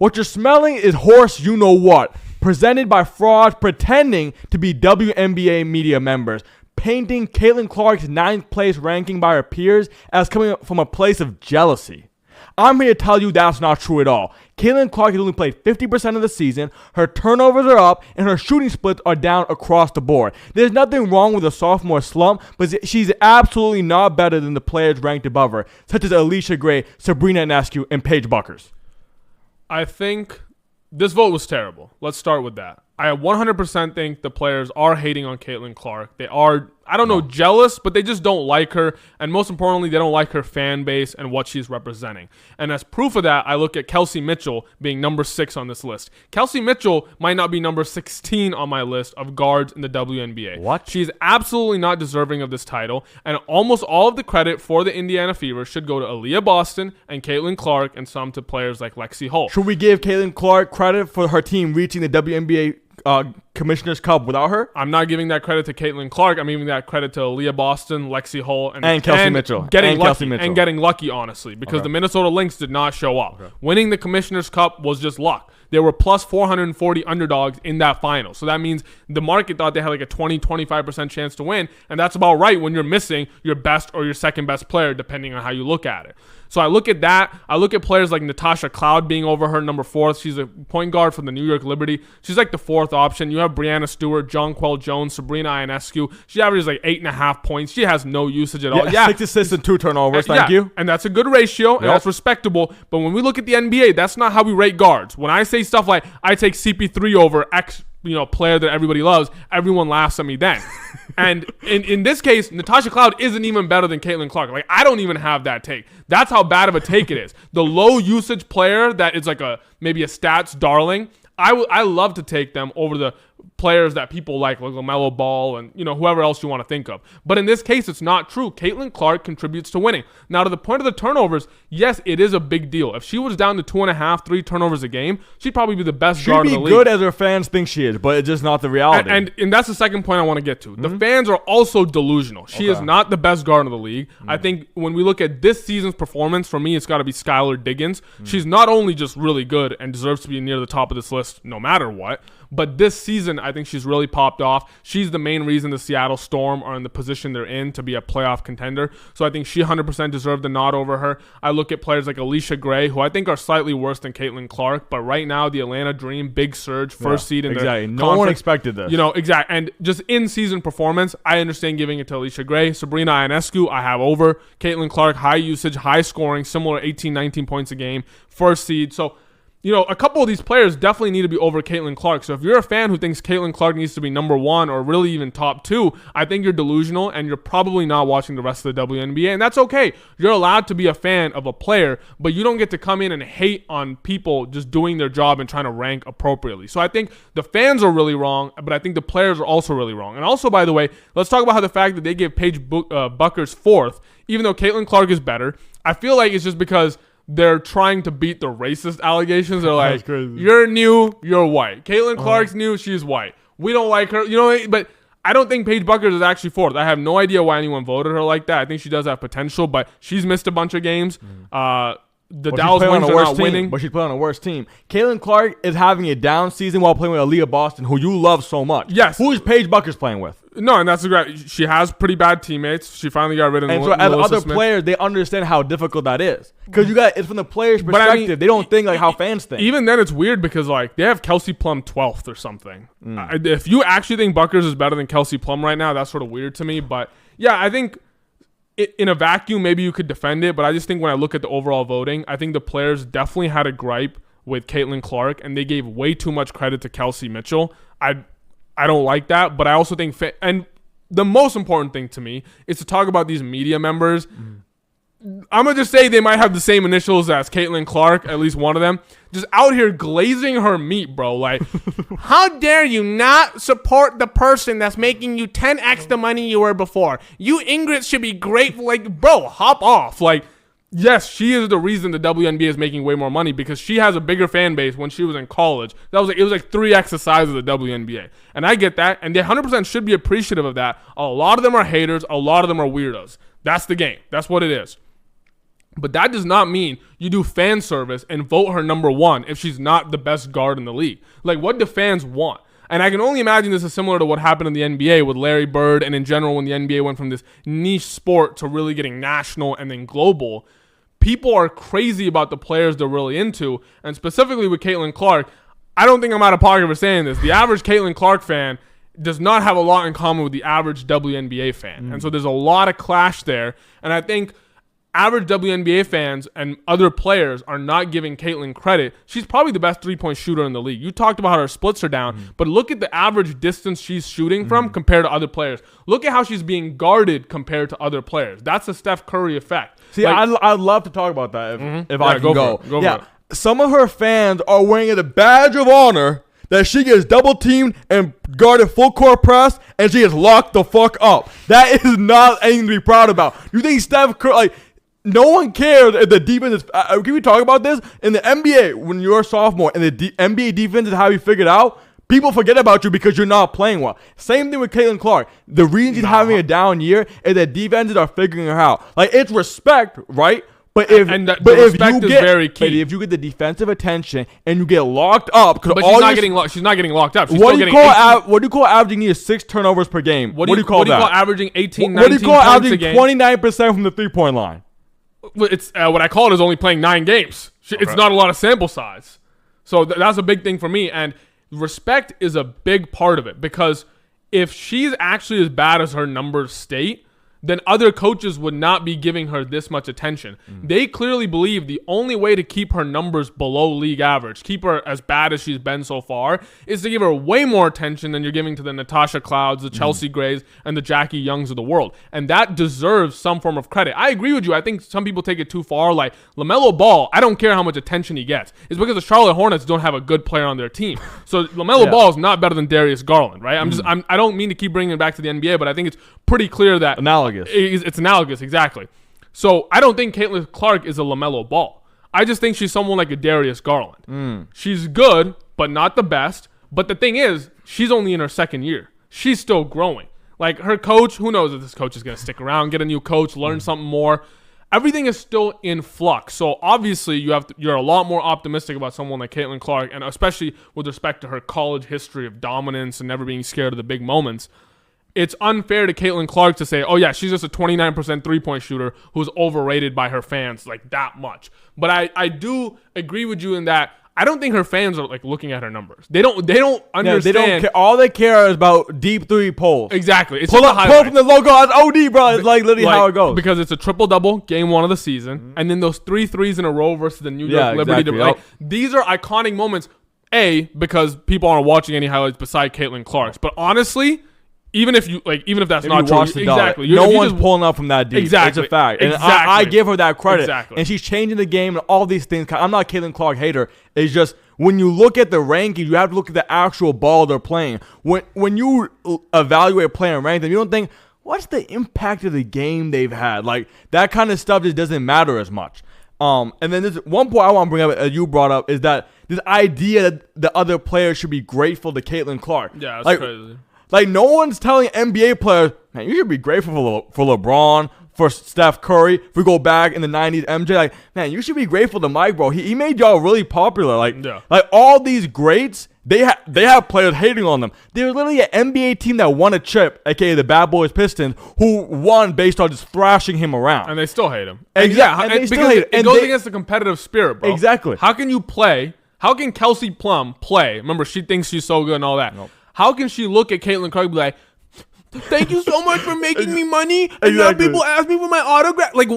What you're smelling is horse you-know-what, presented by frauds pretending to be WNBA media members, painting Caitlin Clark's 9th place ranking by her peers as coming from a place of jealousy. I'm here to tell you that's not true at all. Caitlin Clark has only played 50% of the season, her turnovers are up, and her shooting splits are down across the board. There's nothing wrong with a sophomore slump, but she's absolutely not better than the players ranked above her, such as Alicia Gray, Sabrina Ionescu, and Paige Buckers. I think this vote was terrible. Let's start with that. I 100% think the players are hating on Caitlin Clark. They are, I don't know, jealous, but they just don't like her. And most importantly, they don't like her fan base and what she's representing. And as proof of that, I look at Kelsey Mitchell being number 6 on this list. Kelsey Mitchell might not be number 16 on my list of guards in the WNBA. What? She's absolutely not deserving of this title. And almost all of the credit for the Indiana Fever should go to Aaliyah Boston and Caitlin Clark and some to players like Lexi Hull. Should we give Caitlin Clark credit for her team reaching the WNBA Commissioner's Cup without her? I'm not giving that credit to Caitlin Clark. I'm giving that credit to Aaliyah Boston, Lexi Hull, and Kelsey Mitchell. Getting lucky, honestly, because the Minnesota Lynx did not show up. Winning the Commissioner's Cup was just luck. They were plus 440 underdogs in that final. So that means the market thought they had like a 20-25% chance to win, and that's about right when you're missing your best or your second best player, depending on how you look at it. So I look at that. I look at players like Natasha Cloud being over her, number 4. She's a point guard from the New York Liberty. She's like the 4th option. You have Brianna Stewart, Jonquel Jones, Sabrina Ionescu. She averages like 8.5 points. She has no usage at all. Yeah, 6 assists and 2 turnovers. Thank you. And that's a good ratio, and that's respectable. But when we look at the NBA, that's not how we rate guards. When I say stuff like I take CP3 over X, player that everybody loves, everyone laughs at me then. And in this case, Natasha Cloud isn't even better than Caitlin Clark. Like, I don't even have that take. That's how bad of a take it is. The low usage player that is like maybe a stats darling, I love to take them over the players that people like LaMelo Ball and whoever else you want to think of. But in this case, it's not true. Caitlin Clark contributes to winning. Now, to the point of the turnovers, yes, it is a big deal. If she was down to 2.5, 3 turnovers a game, she'd probably be the best guard in the league. She'd be good as her fans think she is, but it's just not the reality. And that's the second point I want to get to. The fans are also delusional. She is not the best guard in the league. I think when we look at this season's performance, for me, it's got to be Skylar Diggins. She's not only just really good and deserves to be near the top of this list no matter what, but this season, I think she's really popped off. She's the main reason the Seattle Storm are in the position they're in to be a playoff contender. So I think she 100% deserved the nod over her. I look at players like Alicia Gray, who I think are slightly worse than Caitlin Clark, but right now the Atlanta Dream, big surge, first seed in the conference. No one expected this. Exactly. And just in-season performance, I understand giving it to Alicia Gray. Sabrina Ionescu, I have over. Caitlin Clark, high usage, high scoring, similar 18, 19 points a game, first seed. So a couple of these players definitely need to be over Caitlin Clark. So if you're a fan who thinks Caitlin Clark needs to be number 1 or really even top 2, I think you're delusional and you're probably not watching the rest of the WNBA. And that's okay. You're allowed to be a fan of a player, but you don't get to come in and hate on people just doing their job and trying to rank appropriately. So I think the fans are really wrong, but I think the players are also really wrong. And also, by the way, let's talk about how the fact that they gave Paige Buckers 4th, even though Caitlin Clark is better, I feel like it's just because they're trying to beat the racist allegations. They're like, you're new, you're white. Caitlin Clark's new, she's white. We don't like her. But I don't think Paige Buckers is actually 4th. I have no idea why anyone voted her like that. I think she does have potential, but she's missed a bunch of games. Dallas Wings are not winning. But she's playing on a worse team. Caitlin Clark is having a down season while playing with Aaliyah Boston, who you love so much. Yes. Who is Paige Buckers playing with? No, and that's great. She has pretty bad teammates. She finally got rid of And so as other players, they understand how difficult that is. Because it's from the player's perspective. They don't think like how fans think. Even then, it's weird because they have Kelsey Plum 12th or something. If you actually think Buckers is better than Kelsey Plum right now, that's sort of weird to me. But yeah, I think in a vacuum, maybe you could defend it. But I just think when I look at the overall voting, I think the players definitely had a gripe with Caitlin Clark, and they gave way too much credit to Kelsey Mitchell. I don't like that, but I also think and the most important thing to me is to talk about these media members. I'm going to just say they might have the same initials as Caitlin Clark, at least one of them, just out here glazing her meat, bro. Like, how dare you not support the person that's making you 10x the money you were before? You Ingrats should be grateful. Like, bro, hop off. Like, yes, she is the reason the WNBA is making way more money because she has a bigger fan base when she was in college. It was like 3x the size of the WNBA. And I get that, and they 100% should be appreciative of that. A lot of them are haters. A lot of them are weirdos. That's the game. That's what it is. But that does not mean you do fan service and vote her number one if she's not the best guard in the league. Like, what do fans want? And I can only imagine this is similar to what happened in the NBA with Larry Bird and in general when the NBA went from this niche sport to really getting national and then global. People are crazy about the players they're really into. And specifically with Caitlin Clark, I don't think I'm out of pocket for saying this. The average Caitlin Clark fan does not have a lot in common with the average WNBA fan. And so there's a lot of clash there. And I think average WNBA fans and other players are not giving Caitlin credit. She's probably the best three-point shooter in the league. You talked about how her splits are down, but look at the average distance she's shooting from compared to other players. Look at how she's being guarded compared to other players. That's the Steph Curry effect. See, I'd love to talk about that if I can go. Go for it. Some of her fans are wearing it a badge of honor that she gets double teamed and guarded full court press and she gets locked the fuck up. That is not anything to be proud about. You think Steph Curry, like, no one cares if the defense is. Can we talk about this? In the NBA, when you're a sophomore and the NBA defense is how you figured out, people forget about you because you're not playing well. Same thing with Caitlin Clark. The reason she's having a down year is that defenses are figuring her out. Like, it's respect, right? But if respect is very key. But if you get the defensive attention and you get locked up, but she's not getting locked up. She's what do you call averaging near 6 turnovers per game? What do you call that? What do you call averaging 18, 19 What do you call averaging a game? 29% from the 3-point line? It's what I call it is only playing 9 games. It's not a lot of sample size. So that's a big thing for me. And respect is a big part of it because if she's actually as bad as her numbers state, then other coaches would not be giving her this much attention. They clearly believe the only way to keep her numbers below league average, keep her as bad as she's been so far, is to give her way more attention than you're giving to the Natasha Clouds, the Chelsea Grays, and the Jackie Youngs of the world. And that deserves some form of credit. I agree with you. I think some people take it too far. Like LaMelo Ball, I don't care how much attention he gets. It's because the Charlotte Hornets don't have a good player on their team. So LaMelo Ball is not better than Darius Garland, right? I don't mean to keep bringing it back to the NBA, but I think it's pretty clear that it's analogous, exactly. So I don't think Caitlin Clark is a LaMelo Ball. I just think she's someone like a Darius Garland. She's good, but not the best. But the thing is, she's only in her second year. She's still growing. Like her coach, who knows if this coach is going to stick around, get a new coach, learn something more. Everything is still in flux. So obviously you're a lot more optimistic about someone like Caitlin Clark, and especially with respect to her college history of dominance and never being scared of the big moments. It's unfair to Caitlin Clark to say, oh yeah, she's just a 29% three-point shooter who's overrated by her fans like that much. But I do agree with you in that I don't think her fans are like looking at her numbers. They don't understand. Yeah, they don't care. All they care is about deep three pulls. Exactly. It's pull from the logo. It's OD, bro. It's like literally how it goes. Because it's a triple-double, game 1 of the season, and then those 3 threes in a row versus the New York Liberty. Exactly. Like, these are iconic moments, because people aren't watching any highlights beside Caitlin Clark's. But honestly, even if that's not true, exactly. No one's pulling up from that deep. Exactly, it's a fact. And I give her that credit. Exactly. And she's changing the game and all these things. I'm not a Caitlin Clark hater. It's just when you look at the rankings, you have to look at the actual ball they're playing. When you evaluate a player and rank them, you don't think, what's the impact of the game they've had? Like that kind of stuff just doesn't matter as much. And then there's one point I want to bring up, as you brought up, is that this idea that the other players should be grateful to Caitlin Clark. Yeah, that's crazy. Like, no one's telling NBA players, man, you should be grateful for LeBron, for Steph Curry. If we go back in the 90s, MJ, like, man, you should be grateful to Mike, bro. He made y'all really popular. Like all these greats, they have players hating on them. There's literally an NBA team that won a chip, a.k.a. the Bad Boys Pistons, who won based on just thrashing him around. And they still hate him. Exactly. It goes against the competitive spirit, bro. Exactly. How can you play? How can Kelsey Plum play? Remember, she thinks she's so good and all that. Nope. How can she look at Caitlin Clark and be like, thank you so much for making me money, and now people ask me for my autograph? Like,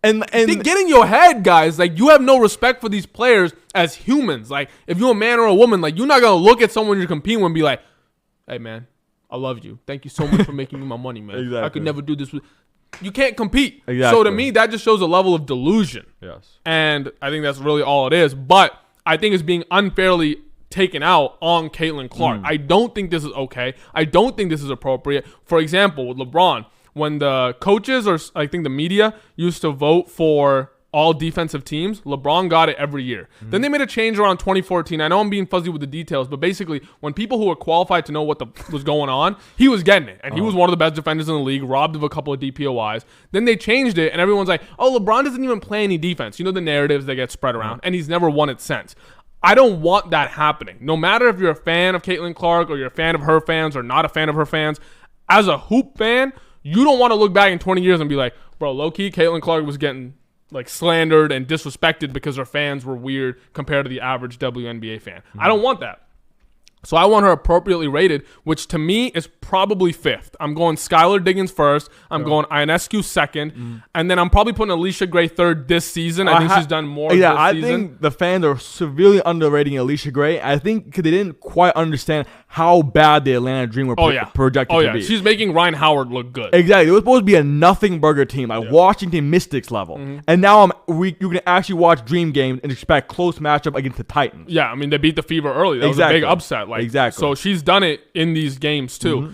and get in your head, guys. Like, you have no respect for these players as humans. Like, if you're a man or a woman, like, you're not going to look at someone you're competing with and be like, hey, man, I love you. Thank you so much for making me my money, man. Exactly. I could never do this with... You can't compete. Exactly. So to me, that just shows a level of delusion. Yes. And I think that's really all it is. But I think it's being unfairly taken out on Caitlin Clark. I don't think this is okay. I don't think this is appropriate. For example, with LeBron, when the coaches or I think the media used to vote for all defensive teams, LeBron got it every year. Then they made a change around 2014. I know I'm being fuzzy with the details, but basically when people who were qualified to know what was going on, he was getting it. And he was one of the best defenders in the league, robbed of a couple of DPOIs. Then they changed it, and everyone's like, oh, LeBron doesn't even play any defense. You know the narratives that get spread around, and he's never won it since. I don't want that happening. No matter if you're a fan of Caitlin Clark or you're a fan of her fans or not a fan of her fans, as a hoop fan, you don't want to look back in 20 years and be like, bro, low-key, Caitlin Clark was getting like slandered and disrespected because her fans were weird compared to the average WNBA fan. I don't want that. So I want her appropriately rated, which to me is probably 5th. I'm going Skylar Diggins first. I'm going Ionescu second. And then I'm probably putting Alicia Gray third this season. I think she's done more this season. I think the fans are severely underrating Alicia Gray. I think because they didn't quite understand how bad the Atlanta Dream were projected to be. She's making Ryan Howard look good. Exactly. It was supposed to be a nothing burger team, like Washington Mystics level. And now you can actually watch Dream games and expect close matchup against the Titans. Yeah, I mean, they beat the Fever early. That was a big upset. Like, exactly. So she's done it in these games too.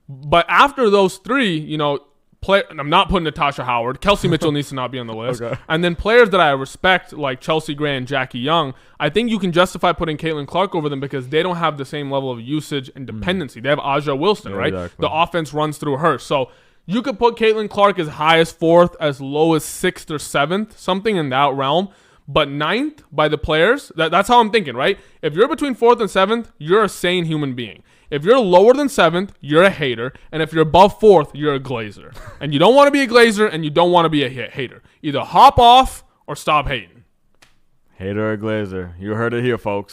But after those three, you know, I'm not putting Natasha Howard. Kelsey Mitchell needs to not be on the list. Okay. And then players that I respect, like Chelsea Gray and Jackie Young, I think you can justify putting Caitlin Clark over them because they don't have the same level of usage and dependency. They have Aja Wilson, right? Exactly. The offense runs through her. So you could put Caitlin Clark as high as 4th, as low as 6th or 7th, something in that realm. But 9th by the players, that's how I'm thinking, right? If you're between 4th and 7th, you're a sane human being. If you're lower than 7th, you're a hater. And if you're above 4th, you're a glazer. And you don't want to be a glazer and you don't want to be a hater. Either hop off or stop hating. Hater or glazer. You heard it here, folks.